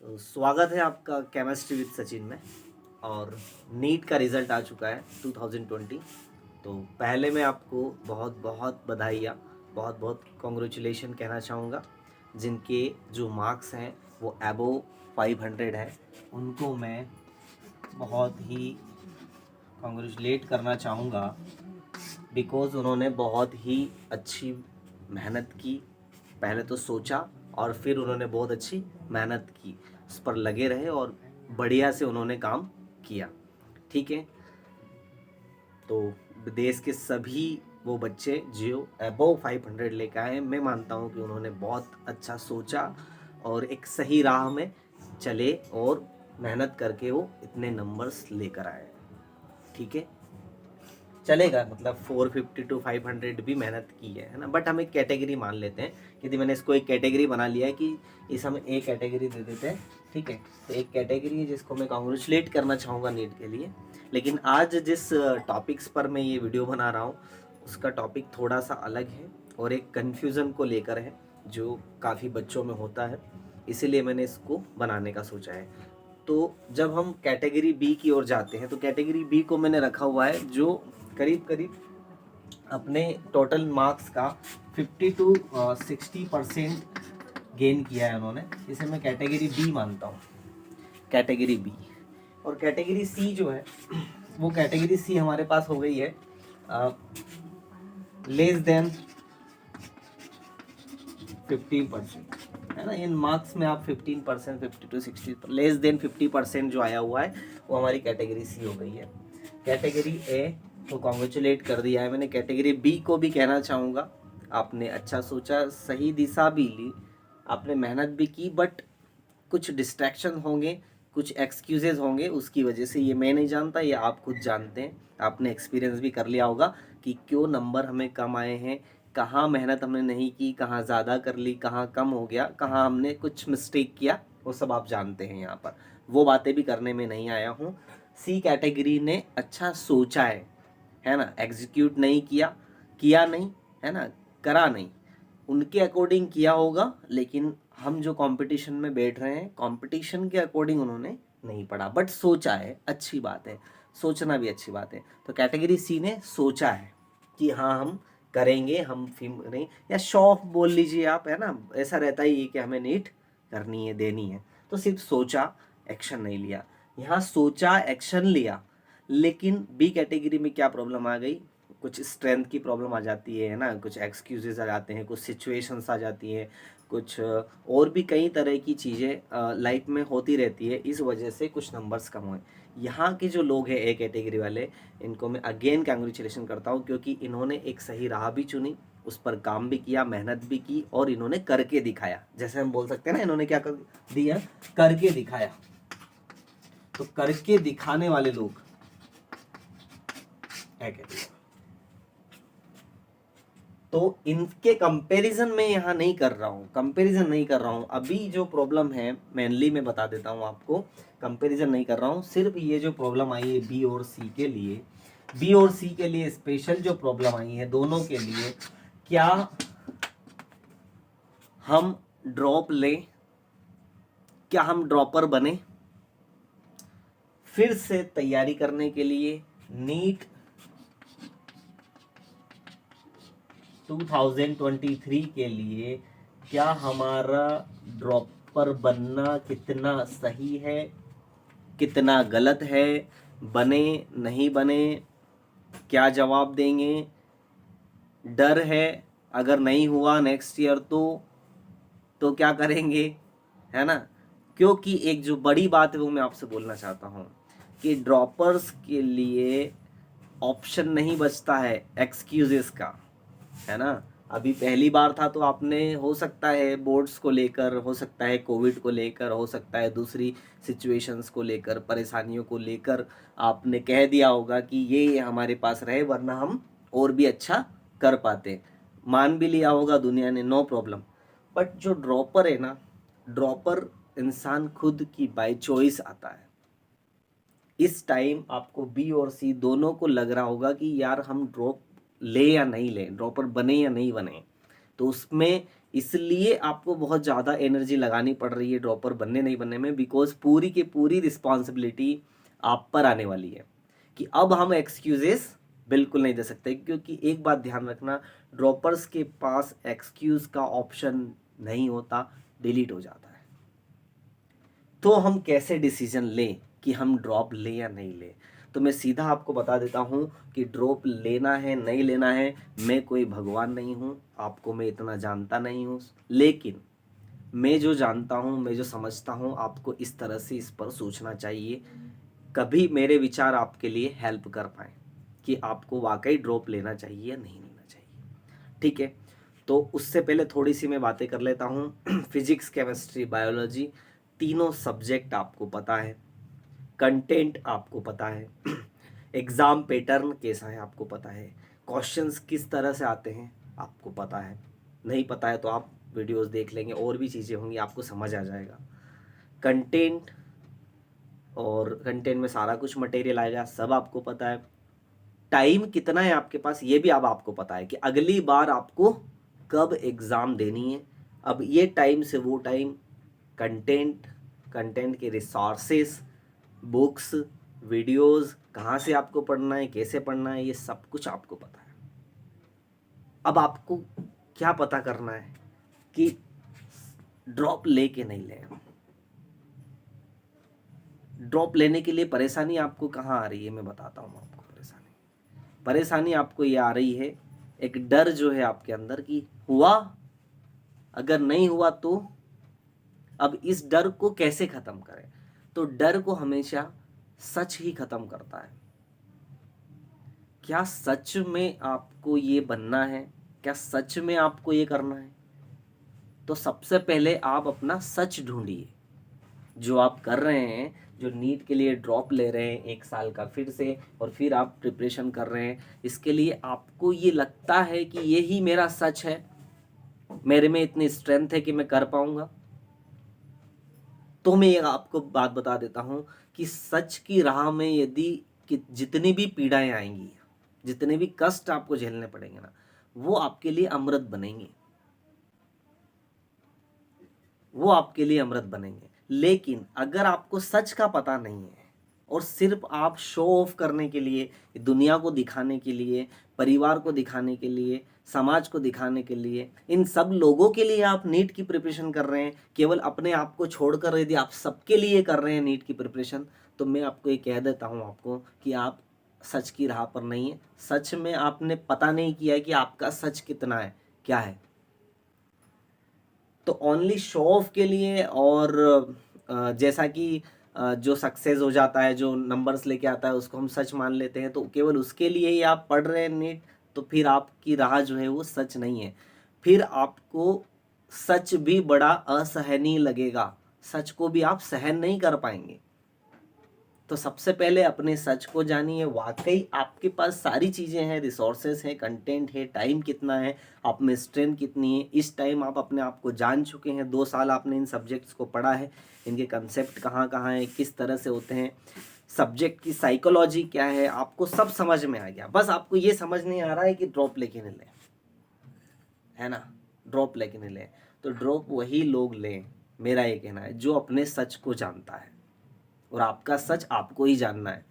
तो स्वागत है आपका केमिस्ट्री विद सचिन में। और नीट का रिज़ल्ट आ चुका है 2020। तो पहले मैं आपको बहुत बहुत बधाइयाँ, बहुत बहुत कॉन्ग्रेचुलेशन कहना चाहूँगा। जिनके जो मार्क्स हैं वो अबोव 500 है, उनको मैं बहुत ही कॉन्ग्रेचुलेट करना चाहूँगा। बिकॉज़ उन्होंने बहुत ही अच्छी मेहनत की। पहले तो सोचा और फिर उन्होंने बहुत अच्छी मेहनत की, उस पर लगे रहे और बढ़िया से उन्होंने काम किया। ठीक है, तो देश के सभी वो बच्चे जो अबोव 500 लेकर आए, मैं मानता हूँ कि उन्होंने बहुत अच्छा सोचा और एक सही राह में चले और मेहनत करके वो इतने नंबर्स लेकर आए। ठीक है, चलेगा, मतलब 450 टू 500 भी मेहनत की है ना। बट हम एक कैटेगरी मान लेते हैं, क्योंकि मैंने इसको एक कैटेगरी बना लिया है कि इस हम एक कैटेगरी दे देते हैं। ठीक है, तो एक कैटेगरी है जिसको मैं कॉन्ग्रेचुलेट करना चाहूँगा नीट के लिए। लेकिन आज जिस टॉपिक्स पर मैं ये वीडियो बना रहा हूँ उसका टॉपिक थोड़ा सा अलग है और एक कन्फ्यूज़न को लेकर है जो काफ़ी बच्चों में होता है, इसीलिए मैंने इसको बनाने का सोचा है। तो जब हम कैटेगरी बी की ओर जाते हैं तो कैटेगरी बी को मैंने रखा हुआ है जो करीब करीब अपने टोटल मार्क्स का 50 टू 60% गेन किया है उन्होंने। इसे मैं कैटेगरी बी मानता हूँ, कैटेगरी बी। और कैटेगरी सी जो है वो कैटेगरी सी हमारे पास हो गई है लेस देन 15%, है ना। इन मार्क्स में आप 15%, 50 टू 60, लेस देन 50% जो आया हुआ है वो हमारी कैटेगरी सी हो गई है। कैटेगरी ए तो कॉन्ग्रेचुलेट कर दिया है मैंने। कैटेगरी बी को भी कहना चाहूँगा, आपने अच्छा सोचा, सही दिशा भी ली, आपने मेहनत भी की, बट कुछ डिस्ट्रैक्शन होंगे, कुछ एक्सक्यूजेज होंगे, उसकी वजह से, ये मैं नहीं जानता, ये आप खुद जानते हैं। आपने एक्सपीरियंस भी कर लिया होगा कि क्यों नंबर हमें कम आए हैं, कहाँ मेहनत हमने नहीं की, कहाँ ज़्यादा कर ली, कहाँ कम हो गया, कहाँ हमने कुछ मिस्टेक किया, वो सब आप जानते हैं। यहाँ पर वो बातें भी करने में नहीं आया हूँ। सी कैटेगरी ने अच्छा सोचा है ना, एग्जीक्यूट नहीं किया, किया नहीं, है ना, करा नहीं, उनके अकॉर्डिंग किया होगा। लेकिन हम जो कंपटीशन में बैठ रहे हैं, कंपटीशन के अकॉर्डिंग उन्होंने नहीं पढ़ा, बट सोचा है, अच्छी बात है, सोचना भी अच्छी बात है। तो कैटेगरी सी ने सोचा है कि हाँ हम करेंगे, हम फिल्म नहीं, या शो ऑफ बोल लीजिए आप, है ना, ऐसा रहता ही है कि हमें नीट करनी है, देनी है। तो सिर्फ सोचा, एक्शन नहीं लिया। यहाँ सोचा, एक्शन लिया, लेकिन बी कैटेगरी में क्या प्रॉब्लम आ गई, कुछ स्ट्रेंथ की प्रॉब्लम आ जाती है ना, कुछ एक्सक्यूजेज आ जाते हैं, कुछ सिचुएशंस आ जाती हैं, कुछ और भी कई तरह की चीज़ें लाइफ में होती रहती है, इस वजह से कुछ नंबर्स कम हुए। यहाँ के जो लोग हैं ए कैटेगरी वाले, इनको मैं अगेन कांग्रेचुलेशन करता हूँ, क्योंकि इन्होंने एक सही राह भी चुनी, उस पर काम भी किया, मेहनत भी की, और इन्होंने करके दिखाया। जैसे हम बोल सकते हैं ना, इन्होंने क्या कर दिया, करके दिखाया। तो करके दिखाने वाले लोग ए कैटेगरी, तो इनके कंपैरिजन में यहाँ नहीं कर रहा हूँ, कंपैरिजन नहीं कर रहा हूँ। अभी जो प्रॉब्लम है मेनली मैं बता देता हूँ आपको, कंपैरिजन नहीं कर रहा हूँ। सिर्फ ये जो प्रॉब्लम आई है बी और सी के लिए, बी और सी के लिए स्पेशल जो प्रॉब्लम आई है दोनों के लिए, क्या हम ड्रॉप लें, क्या हम ड्रॉपर बने, फिर से तैयारी करने के लिए नीट 2023 के लिए, क्या हमारा ड्रॉपर बनना कितना सही है, कितना गलत है, बने नहीं बने, क्या जवाब देंगे, डर है अगर नहीं हुआ नेक्स्ट ईयर तो क्या करेंगे, है ना। क्योंकि एक जो बड़ी बात है वो मैं आपसे बोलना चाहता हूँ कि ड्रॉपर्स के लिए ऑप्शन नहीं बचता है एक्सक्यूजेस का, है ना। अभी पहली बार था तो आपने, हो सकता है बोर्ड्स को लेकर, हो सकता है कोविड को लेकर, हो सकता है दूसरी सिचुएशंस को लेकर, परेशानियों को लेकर आपने कह दिया होगा कि ये हमारे पास रहे, वरना हम और भी अच्छा कर पाते, मान भी लिया होगा दुनिया ने, नो प्रॉब्लम। बट जो ड्रॉपर है ना, ड्रॉपर इंसान खुद की बाय चॉइस आता है। इस टाइम आपको बी और सी दोनों को लग रहा होगा कि यार हम ड्रॉप ले या नहीं ले, ड्रॉपर बने या नहीं बने, तो उसमें इसलिए आपको बहुत ज़्यादा एनर्जी लगानी पड़ रही है ड्रॉपर बनने नहीं बनने में, बिकॉज पूरी की पूरी रिस्पॉन्सिबिलिटी आप पर आने वाली है कि अब हम एक्सक्यूजेस बिल्कुल नहीं दे सकते, क्योंकि एक बात ध्यान रखना, ड्रॉपर्स के पास एक्सक्यूज का ऑप्शन नहीं होता, डिलीट हो जाता है। तो हम कैसे डिसीजन लें कि हम ड्रॉप लें या नहीं लें? तो मैं सीधा आपको बता देता हूं कि ड्रॉप लेना है नहीं लेना है, मैं कोई भगवान नहीं हूं, आपको मैं इतना जानता नहीं हूं, लेकिन मैं जो जानता हूं, मैं जो समझता हूं, आपको इस तरह से इस पर सोचना चाहिए, कभी मेरे विचार आपके लिए हेल्प कर पाए कि आपको वाकई ड्रॉप लेना चाहिए या नहीं लेना चाहिए। ठीक है, तो उससे पहले थोड़ी सी मैं बातें कर लेता हूँ। फिजिक्स, केमिस्ट्री, बायोलॉजी, तीनों सब्जेक्ट आपको पता है, कंटेंट आपको पता है, एग्ज़ाम पैटर्न कैसा है आपको पता है, क्वेश्चंस किस तरह से आते हैं आपको पता है, नहीं पता है तो आप वीडियोस देख लेंगे, और भी चीज़ें होंगी, आपको समझ आ जाएगा। कंटेंट, और कंटेंट में सारा कुछ मटेरियल आएगा, सब आपको पता है। टाइम कितना है आपके पास ये भी अब आपको पता है कि अगली बार आपको कब एग्ज़ाम देनी है। अब ये टाइम से वो टाइम, कंटेंट, कंटेंट के रिसोर्सेस, बुक्स, वीडियोस, कहाँ से आपको पढ़ना है, कैसे पढ़ना है, ये सब कुछ आपको पता है। अब आपको क्या पता करना है कि ड्रॉप ले के नहीं ले। ड्रॉप लेने के लिए परेशानी आपको कहाँ आ रही है, मैं बताता हूँ आपको। परेशानी आपको ये आ रही है, एक डर जो है आपके अंदर कि हुआ, अगर नहीं हुआ तो। अब इस डर को कैसे खत्म करें? तो डर को हमेशा सच ही खत्म करता है। क्या सच में आपको ये बनना है? क्या सच में आपको ये करना है? तो सबसे पहले आप अपना सच ढूंढिए। जो आप कर रहे हैं, जो नीट के लिए ड्रॉप ले रहे हैं 1 साल का फिर से, और फिर आप प्रिपरेशन कर रहे हैं, इसके लिए आपको ये लगता है कि यही मेरा सच है, मेरे में इतनी स्ट्रेंथ है कि मैं कर पाऊंगा, तो मैं आपको बात बता देता हूं कि सच की राह में यदि कि जितनी भी पीड़ाएं आएंगी, जितने भी कष्ट आपको झेलने पड़ेंगे ना, वो आपके लिए अमृत बनेंगे, वो आपके लिए अमृत बनेंगे। लेकिन अगर आपको सच का पता नहीं है और सिर्फ आप शो ऑफ करने के लिए, दुनिया को दिखाने के लिए, परिवार को दिखाने के लिए, समाज को दिखाने के लिए, इन सब लोगों के लिए आप नीट की प्रिपरेशन कर रहे हैं, केवल अपने आप को छोड़कर यदि आप सबके लिए कर रहे हैं नीट की प्रिपरेशन, तो मैं आपको ये कह देता हूँ आपको कि आप सच की राह पर नहीं है। सच में आपने पता नहीं किया है कि आपका सच कितना है, क्या है। तो ओनली शो ऑफ के लिए, और जैसा कि जो सक्सेस हो जाता है, जो नंबर्स लेके आता है, उसको हम सच मान लेते हैं, तो केवल उसके लिए ही आप पढ़ रहे हैं नीट, तो फिर आपकी राह जो है वो सच नहीं है। फिर आपको सच भी बड़ा असहनीय लगेगा, सच को भी आप सहन नहीं कर पाएंगे। तो सबसे पहले अपने सच को जानिए, वाकई आपके पास सारी चीज़ें हैं, रिसोर्सेस हैं, कंटेंट है, टाइम कितना है, आप में स्ट्रेंथ कितनी है। इस टाइम आप अपने आप को जान चुके हैं, 2 साल आपने इन सब्जेक्ट्स को पढ़ा है, इनके कंसेप्ट कहाँ कहाँ हैं, किस तरह से होते हैं, सब्जेक्ट की साइकोलॉजी क्या है, आपको सब समझ में आ गया। बस आपको ये समझ नहीं आ रहा है कि ड्रॉप लेके नहीं लें, है ना, ड्रॉप लेके नहीं लें। तो ड्रॉप वही लोग लें, मेरा ये कहना है, जो अपने सच को जानता है, और आपका सच आपको ही जानना है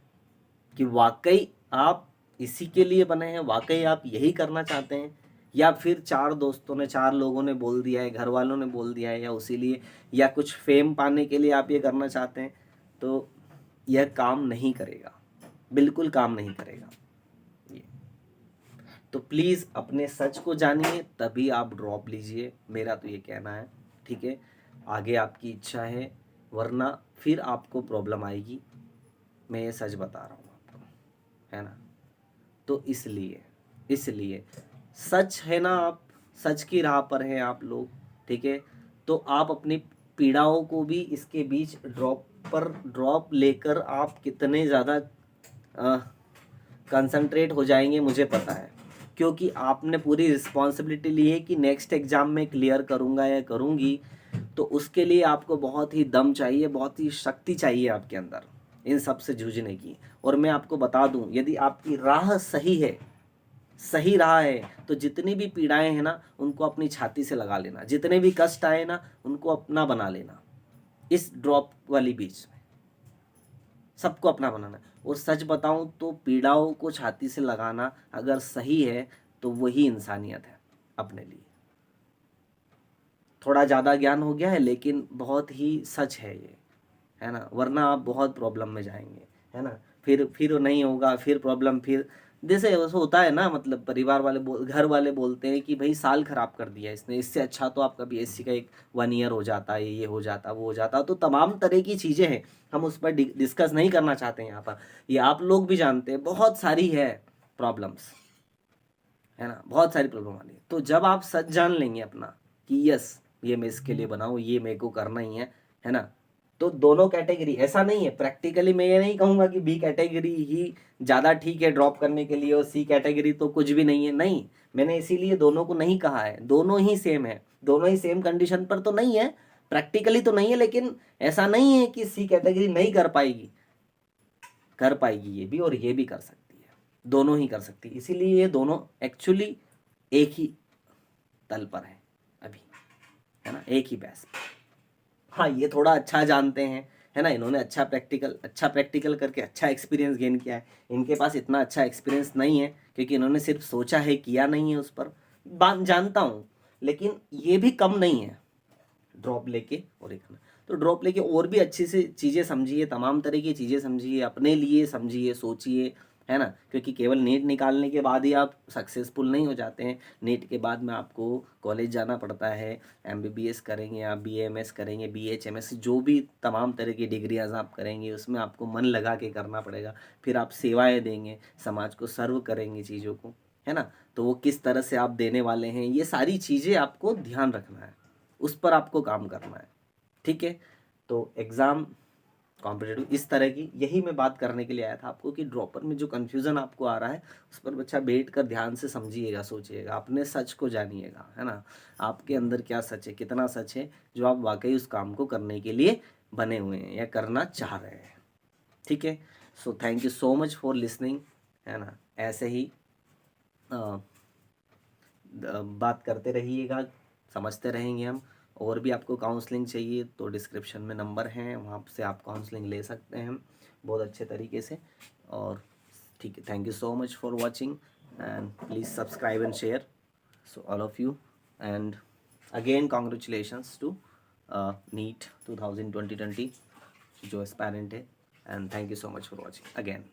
कि वाकई आप इसी के लिए बने हैं, वाकई आप यही करना चाहते हैं, या फिर 4 दोस्तों ने, 4 लोगों ने बोल दिया है, घर वालों ने बोल दिया है, या उसी लिए, या कुछ फेम पाने के लिए आप ये करना चाहते हैं। तो यह काम नहीं करेगा, बिल्कुल काम नहीं करेगा ये। तो प्लीज़ अपने सच को जानिए, तभी आप ड्रॉप लीजिए, मेरा तो ये कहना है। ठीक है, आगे आपकी इच्छा है, वरना फिर आपको प्रॉब्लम आएगी, मैं ये सच बता रहा हूँ आपको, है ना। तो इसलिए सच है ना, आप सच की राह पर हैं आप लोग, ठीक है। तो आप अपनी पीड़ाओं को भी इसके बीच ड्रॉप लेकर आप कितने ज़्यादा कंसंट्रेट हो जाएंगे मुझे पता है, क्योंकि आपने पूरी रिस्पॉन्सिबिलिटी ली है कि नेक्स्ट एग्ज़ाम में क्लियर करूँगा या करूँगी। तो उसके लिए आपको बहुत ही दम चाहिए, बहुत ही शक्ति चाहिए आपके अंदर इन सब से जूझने की। और मैं आपको बता दूं, यदि आपकी राह सही है सही रहा है तो जितनी भी पीड़ाएं हैं ना उनको अपनी छाती से लगा लेना, जितने भी कष्ट आए ना उनको अपना बना लेना। इस ड्रॉप वाली बीच में सबको अपना बनाना है। और सच बताऊं तो पीड़ाओं को छाती से लगाना अगर सही है तो वही इंसानियत है अपने लिए। थोड़ा ज़्यादा ज्ञान हो गया है लेकिन बहुत ही सच है ये, है ना, वरना आप बहुत प्रॉब्लम में जाएंगे, है ना। फिर नहीं होगा, फिर प्रॉब्लम, फिर जैसे वैसे होता है ना, मतलब परिवार वाले घर वाले बोलते हैं कि भाई साल खराब कर दिया इसने, इससे अच्छा तो आपका बीएससी का एक 1 ईयर हो जाता, ये हो जाता, वो हो जाता। तो तमाम तरह की चीज़ें हैं, हम उस पर डिस्कस नहीं करना चाहते हैं यहाँ पर। ये आप लोग भी जानते हैं बहुत सारी है प्रॉब्लम्स, है ना, बहुत सारी प्रॉब्लम आनी है। तो जब आप सच जान लेंगे अपना कि यस ये मैं इसके लिए बनाऊँ, ये मेरे को करना ही है ना, तो दोनों कैटेगरी, ऐसा नहीं है प्रैक्टिकली मैं ये नहीं कहूँगा कि बी कैटेगरी ही ज़्यादा ठीक है ड्रॉप करने के लिए और सी कैटेगरी तो कुछ भी नहीं है, नहीं। मैंने इसीलिए दोनों को नहीं कहा है, दोनों ही सेम है, दोनों ही सेम कंडीशन पर तो नहीं है, प्रैक्टिकली तो नहीं है, लेकिन ऐसा नहीं है कि सी कैटेगरी नहीं कर पाएगी, कर पाएगी ये भी और ये भी कर सकती है, दोनों ही कर सकती है। इसीलिए ये दोनों एक्चुअली एक ही तल पर है अभी, है ना, एक ही बैस पर। हाँ ये थोड़ा अच्छा जानते हैं, है ना, इन्होंने अच्छा प्रैक्टिकल करके अच्छा एक्सपीरियंस गेन किया है। इनके पास इतना अच्छा एक्सपीरियंस नहीं है क्योंकि इन्होंने सिर्फ सोचा है, किया नहीं है उस पर, बात जानता हूँ। लेकिन ये भी कम नहीं है ड्रॉप लेके और एक में। तो ड्रॉप लेके और भी अच्छी से चीज़ें समझिए, तमाम तरह की चीज़ें समझिए, अपने लिए समझिए, सोचिए, है ना, क्योंकि केवल नीट निकालने के बाद ही आप सक्सेसफुल नहीं हो जाते हैं। नीट के बाद में आपको कॉलेज जाना पड़ता है, एमबीबीएस करेंगे आप, बीएमएस करेंगे, बीएचएमएस, जो भी तमाम तरह की डिग्रियाँ आप करेंगे उसमें आपको मन लगा के करना पड़ेगा। फिर आप सेवाएँ देंगे, समाज को सर्व करेंगे चीज़ों को, है ना। तो वो किस तरह से आप देने वाले हैं, ये सारी चीज़ें आपको ध्यान रखना है, उस पर आपको काम करना है, ठीक है। तो एग्ज़ाम कॉम्पिटेटिव इस तरह की, यही मैं बात करने के लिए आया था आपको कि ड्रॉपर में जो कन्फ्यूज़न आपको आ रहा है उस पर बच्चा बैठ कर ध्यान से समझिएगा, सोचिएगा, अपने सच को जानिएगा, है ना, आपके अंदर क्या सच है, कितना सच है जो आप वाकई उस काम को करने के लिए बने हुए हैं या करना चाह रहे हैं, ठीक है। So thank you so much for listening, है ना, ऐसे ही बात करते रहिएगा, समझते रहेंगे हम। और भी आपको काउंसलिंग चाहिए तो डिस्क्रिप्शन में नंबर हैं, वहाँ से आप काउंसलिंग ले सकते हैं बहुत अच्छे तरीके से। और ठीक है, thank you so much for watching and please subscribe and share, so all of you. And again congratulations to NEET 2020 जो एस्पायरेंट है, and thank you so much for watching again.